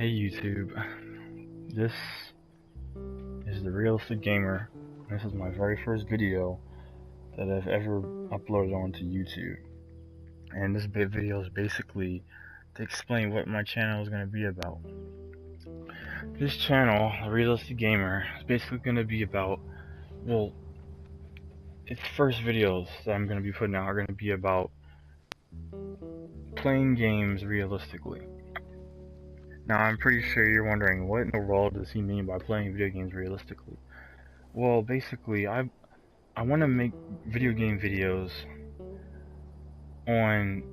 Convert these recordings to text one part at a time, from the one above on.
Hey YouTube, this is the Realistic Gamer. This is my very first video that I've ever uploaded onto YouTube. And this video is basically to explain what my channel is going to be about. This channel, the Realistic Gamer, is basically going to be about, well, its first videos that I'm going to be putting out are going to be about playing games realistically. Now, I'm pretty sure you're wondering, what in the world does he mean by playing video games realistically? Well, basically, I want to make video game videos on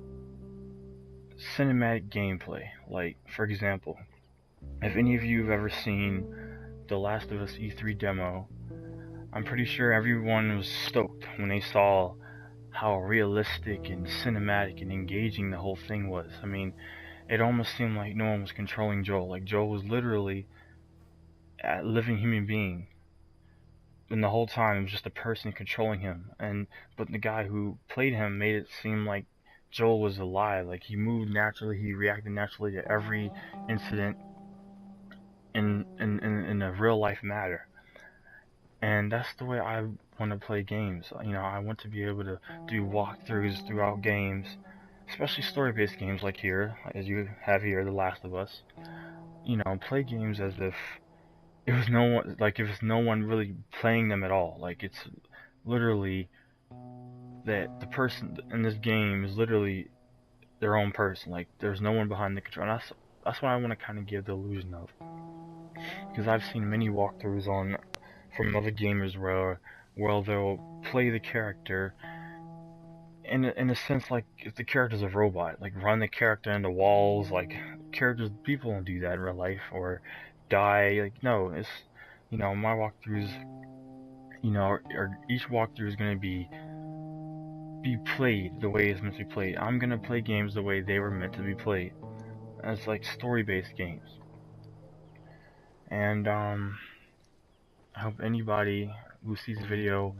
cinematic gameplay. Like, for example, if any of you have ever seen the Last of Us E3 demo, I'm pretty sure everyone was stoked when they saw how realistic and cinematic and engaging the whole thing was. I mean, it almost seemed like no one was controlling Joel. Like, Joel was literally a living human being, and the whole time it was just a person controlling him. But the guy who played him made it seem like Joel was alive. Like, he moved naturally, he reacted naturally to every incident in a real life matter. And that's the way I want to play games. You know, I want to be able to do walkthroughs throughout games, especially story-based games like here, as you have here, The Last of Us. You know, play games as if it was no one really playing them at all. Like, it's literally that the person in this game is literally their own person. Like, there's no one behind the control. And that's what I want to kind of give the illusion of, because I've seen many walkthroughs from other gamers where they'll play the character in a sense like if the character's a robot, like run the character into walls. Like, people don't do that in real life, or die. Like, no, it's, you know, my walkthroughs, you know, each walkthrough is going to be played the way it's meant to be played. I'm going to play games the way they were meant to be played, as like story-based games. And I hope anybody who sees the video,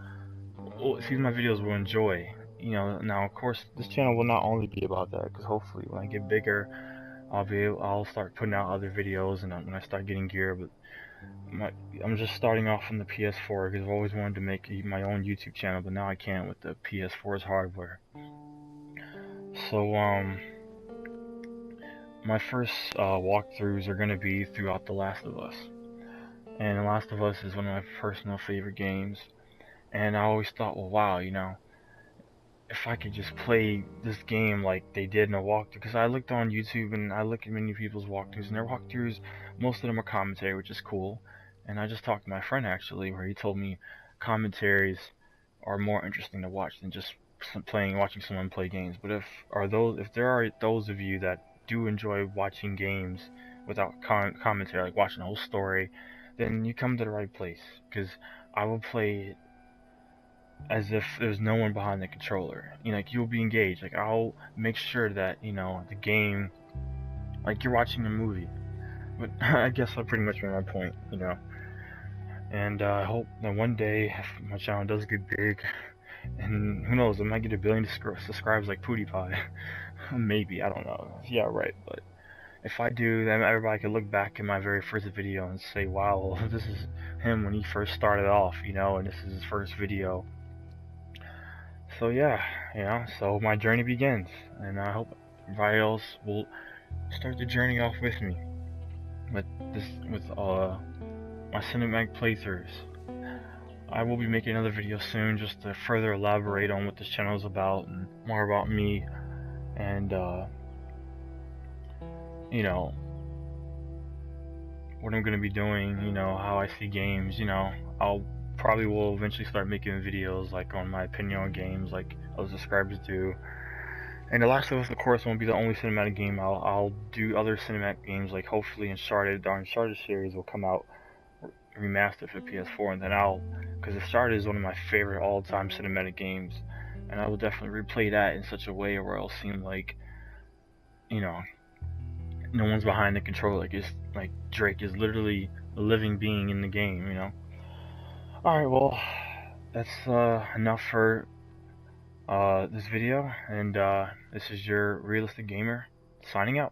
sees my videos, will enjoy. You know, now of course this channel will not only be about that, because hopefully when I get bigger, I'll start putting out other videos, and when I start getting gear. But I'm just starting off on the PS4 because I've always wanted to make my own YouTube channel, but now I can't with the PS4's hardware. So my first walkthroughs are gonna be throughout The Last of Us. And The Last of Us is one of my personal favorite games. And I always thought, well, wow, you know, if I could just play this game like they did in a walkthrough. Because I looked on YouTube and I look at many people's walkthroughs, and their walkthroughs, most of them are commentary, which is cool. And I just talked to my friend actually, where he told me commentaries are more interesting to watch than just watching someone play games. But if there are those of you that do enjoy watching games without commentary, like watching the whole story, then you come to the right place, because I will play it as if there's no one behind the controller. You know, like, you'll be engaged. Like, I'll make sure that, you know, the game, like you're watching a movie. But I guess I pretty much made my point, you know. And I hope that one day, if my channel does get big, and who knows, I might get 1 billion subscribers like PewDiePie. Maybe, I don't know. Yeah, right, but if I do, then everybody can look back at my very first video and say, wow, this is him when he first started off, you know, and this is his first video. So yeah, you know, so my journey begins, and I hope everybody else will start the journey off with me, with my cinematic playthroughs. I will be making another video soon just to further elaborate on what this channel is about, and more about me, and you know, what I'm going to be doing, you know, how I see games. You know, I'll probably will eventually start making videos like on my opinion on games, like other subscribers do. And The Last of Us, of course, won't be the only cinematic game. I'll do other cinematic games, like hopefully Uncharted. The Uncharted series will come out remastered for PS4, and then because Uncharted is one of my favorite all-time cinematic games, and I will definitely replay that in such a way where it'll seem like, you know, no one's behind the controller. Like, it's like Drake is literally a living being in the game, you know. Alright, well, that's enough for this video, and this is your Realistic Gamer signing out.